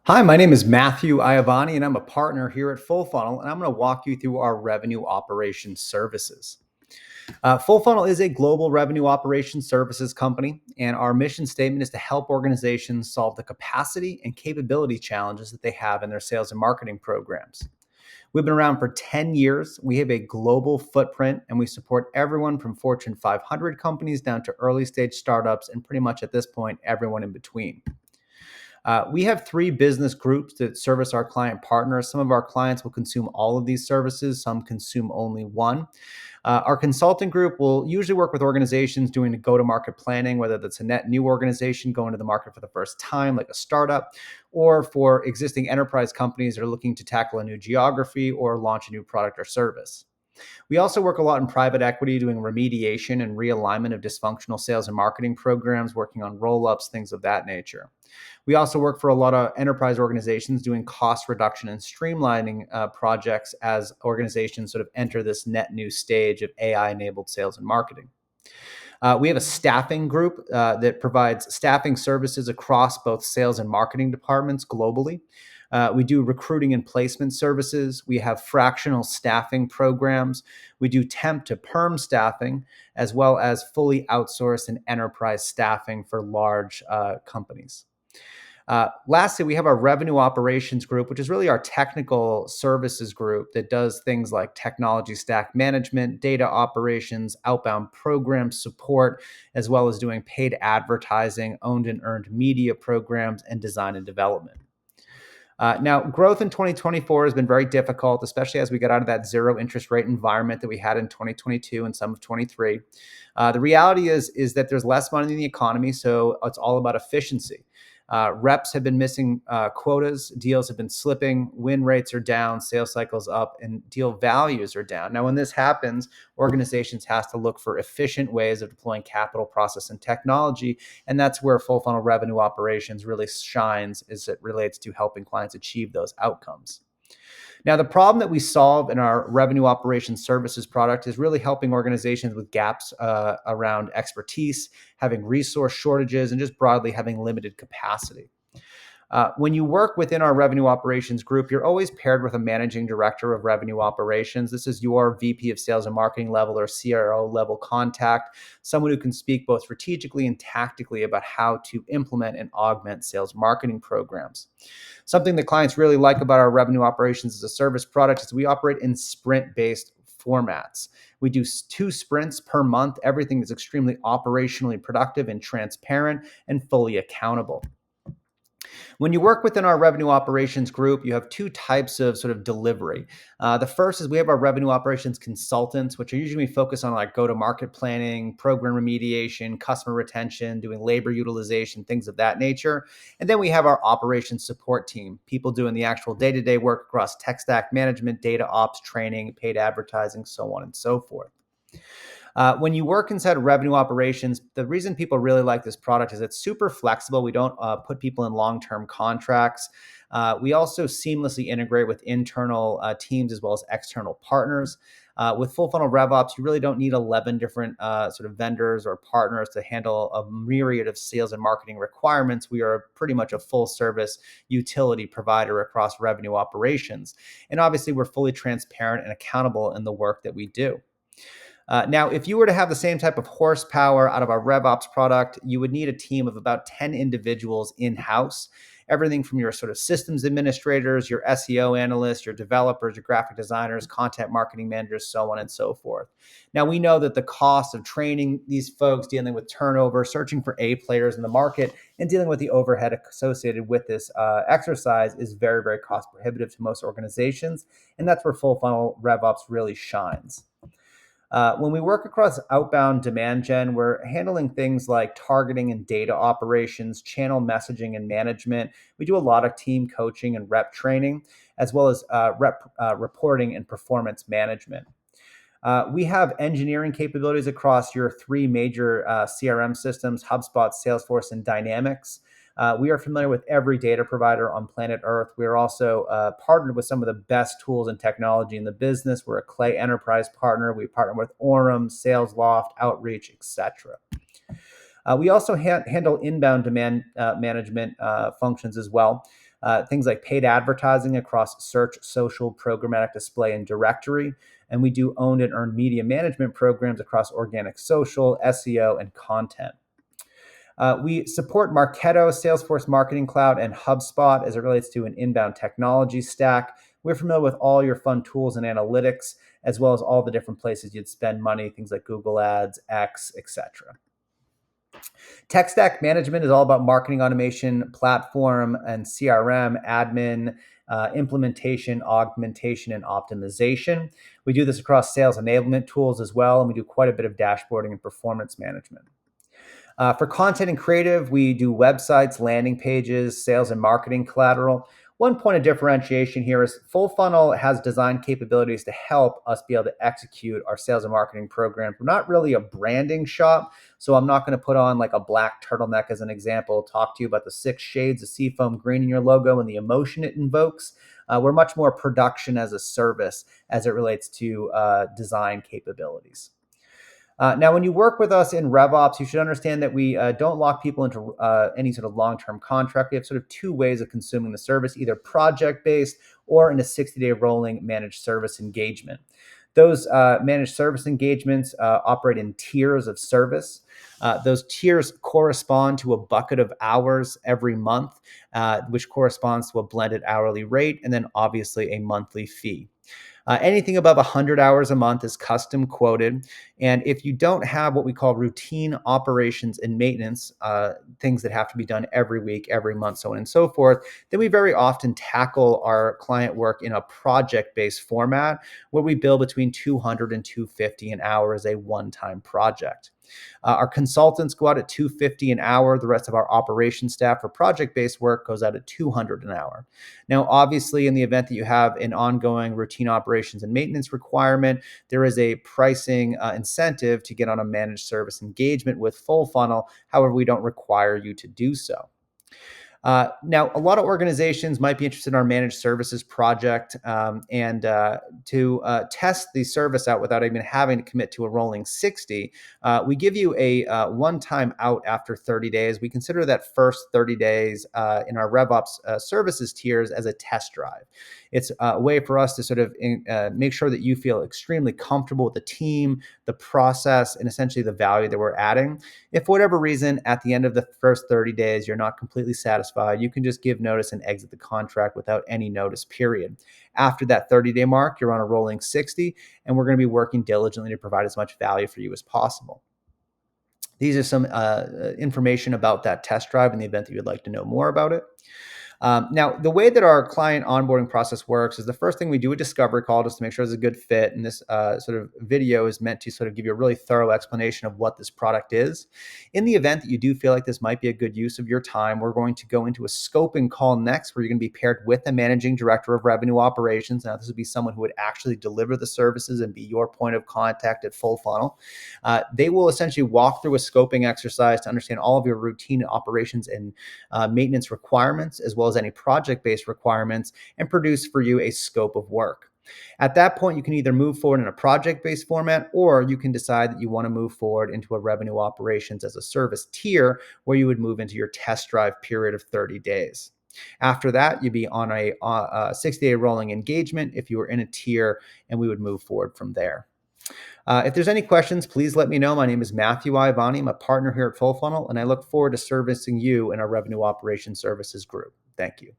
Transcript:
Hi, my name is Matthew Iavani, and I'm a partner here at FullFunnel, and I'm going to walk you through our revenue operations services. FullFunnel is a global revenue operations services company, and our mission statement is to help organizations solve the capacity and capability challenges that they have in their sales and marketing programs. We've been around for 10 years. We have a global footprint, and we support everyone from Fortune 500 companies down to early stage startups, and pretty much at this point, everyone in between. We have three business groups that service our client partners. Some of our clients will consume all of these services, some consume only one. Our consulting group will usually work with organizations doing the go to market planning, whether that's a net new organization going to the market for the first time, like a startup, or for existing enterprise companies that are looking to tackle a new geography or launch a new product or service. We also work a lot in private equity doing remediation and realignment of dysfunctional sales and marketing programs, working on roll ups, things of that nature. We also work for a lot of enterprise organizations doing cost reduction and streamlining projects as organizations sort of enter this net new stage of AI enabled sales and marketing. We have a staffing group that provides staffing services across both sales and marketing departments globally. We do recruiting and placement services. We have fractional staffing programs. We do temp to perm staffing, as well as fully outsourced and enterprise staffing for large companies. Lastly, we have our revenue operations group, which is really our technical services group that does things like technology stack management, data operations, outbound program support, as well as doing paid advertising, owned and earned media programs, and design and development. Now, growth in 2024 has been very difficult, especially as we get out of that zero interest rate environment that we had in 2022 and some of 23. The reality is that there's less money in the economy, so it's all about efficiency. Reps have been missing quotas, deals have been slipping, win rates are down, sales cycles up, and deal values are down. Now, when this happens, organizations have to look for efficient ways of deploying capital, process, and technology, and that's where full funnel revenue operations really shines as it relates to helping clients achieve those outcomes. Now, the problem that we solve in our revenue operations services product is really helping organizations with gaps around expertise, having resource shortages, and just broadly having limited capacity. When you work within our revenue operations group, you're always paired with a managing director of revenue operations. This is your VP of sales and marketing level or CRO level contact, someone who can speak both strategically and tactically about how to implement and augment sales marketing programs. Something that clients really like about our revenue operations as a service product is we operate in sprint-based formats. We do 2 sprints per month. Everything is extremely operationally productive and transparent and fully accountable. When you work within our revenue operations group, you have two types of sort of delivery. The first is we have our revenue operations consultants, which are usually focused on like go-to-market planning, program remediation, customer retention, doing labor utilization, things of that nature. And then we have our operations support team, people doing the actual day-to-day work across tech stack management, data ops, training, paid advertising, so on and so forth. When you work inside of revenue operations, the reason people really like this product is it's super flexible. We don't put people in long-term contracts. We also seamlessly integrate with internal teams as well as external partners. With full funnel RevOps, you really don't need 11 different sort of vendors or partners to handle a myriad of sales and marketing requirements. We are pretty much a full service utility provider across revenue operations. And obviously, we're fully transparent and accountable in the work that we do. Now, if you were to have the same type of horsepower out of our RevOps product, you would need a team of about 10 individuals in-house. Everything from your sort of systems administrators, your SEO analysts, your developers, your graphic designers, content marketing managers, so on and so forth. Now, we know that the cost of training these folks, dealing with turnover, searching for A players in the market, and dealing with the overhead associated with this exercise is very, very cost prohibitive to most organizations. And that's where full funnel RevOps really shines. When we work across outbound demand gen, we're handling things like targeting and data operations, channel messaging and management. We do a lot of team coaching and rep training, as well as reporting and performance management. We have engineering capabilities across your three major CRM systems, HubSpot, Salesforce, and Dynamics. We are familiar with every data provider on planet Earth. We are also partnered with some of the best tools and technology in the business. We're a Clay Enterprise partner. We partner with Orem, SalesLoft, Outreach, etc. We also handle inbound demand management functions as well. things like paid advertising across search, social, programmatic display, and directory. And we do owned and earned media management programs across organic social, SEO, and content. We support Marketo, Salesforce Marketing Cloud, and HubSpot as it relates to an inbound technology stack. We're familiar with all your fun tools and analytics, as well as all the different places you'd spend money, things like Google Ads, X, etc. Tech stack management is all about marketing automation, platform and CRM, admin, implementation, augmentation, and optimization. We do this across sales enablement tools as well, and we do quite a bit of dashboarding and performance management. For content and creative, we do websites, landing pages, sales and marketing collateral. One point of differentiation here is FullFunnel has design capabilities to help us be able to execute our sales and marketing programs. We're not really a branding shop, so I'm not going to put on like a black turtleneck as an example, talk to you about the 6 shades of seafoam green in your logo and the emotion it invokes. We're much more production as a service as it relates to design capabilities. Now, when you work with us in RevOps, you should understand that we don't lock people into any sort of long-term contract. We have sort of 2 ways of consuming the service, either project-based or in a 60-day rolling managed service engagement. Those managed service engagements operate in tiers of service. Those tiers correspond to a bucket of hours every month, which corresponds to a blended hourly rate, and then obviously a monthly fee. Anything above 100 hours a month is custom quoted. And if you don't have what we call routine operations and maintenance, things that have to be done every week, every month, so on and so forth, then we very often tackle our client work in a project-based format where we bill between 200 and 250 an hour as a one-time project. Our consultants go out at 250 an hour. The rest of our operations staff for project-based work goes out at 200 an hour. Now, obviously, in the event that you have an ongoing routine operations and maintenance requirement, there is a pricing incentive to get on a managed service engagement with FullFunnel. However, we don't require you to do so. Now, a lot of organizations might be interested in our managed services project and to test the service out without even having to commit to a rolling 60. We give you a one-time out after 30 days. We consider that first 30 days in our RevOps services tiers as a test drive. It's a way for us to sort of make sure that you feel extremely comfortable with the team, the process, and essentially the value that we're adding. If for whatever reason, at the end of the first 30 days, you're not completely satisfied, you can just give notice and exit the contract without any notice period. After that 30-day mark, you're on a rolling 60, and we're going to be working diligently to provide as much value for you as possible. These are some information about that test drive in the event that you'd like to know more about it. Now, the way that our client onboarding process works is the first thing we do a discovery call just to make sure it's a good fit. And this sort of video is meant to sort of give you a really thorough explanation of what this product is. In the event that you do feel like this might be a good use of your time, we're going to go into a scoping call next where you're going to be paired with a managing director of revenue operations. Now, this would be someone who would actually deliver the services and be your point of contact at FullFunnel. They will essentially walk through a scoping exercise to understand all of your routine operations and maintenance requirements, as well as any project-based requirements, and produce for you a scope of work. At that point, you can either move forward in a project-based format, or you can decide that you want to move forward into a revenue operations as a service tier where you would move into your test drive period of 30 days. After that, you'd be on a 60-day rolling engagement if you were in a tier, and we would move forward from there. If there's any questions, please let me know. My name is Matthew Iavani. I'm a partner here at FullFunnel, and I look forward to servicing you in our revenue operations services group. Thank you.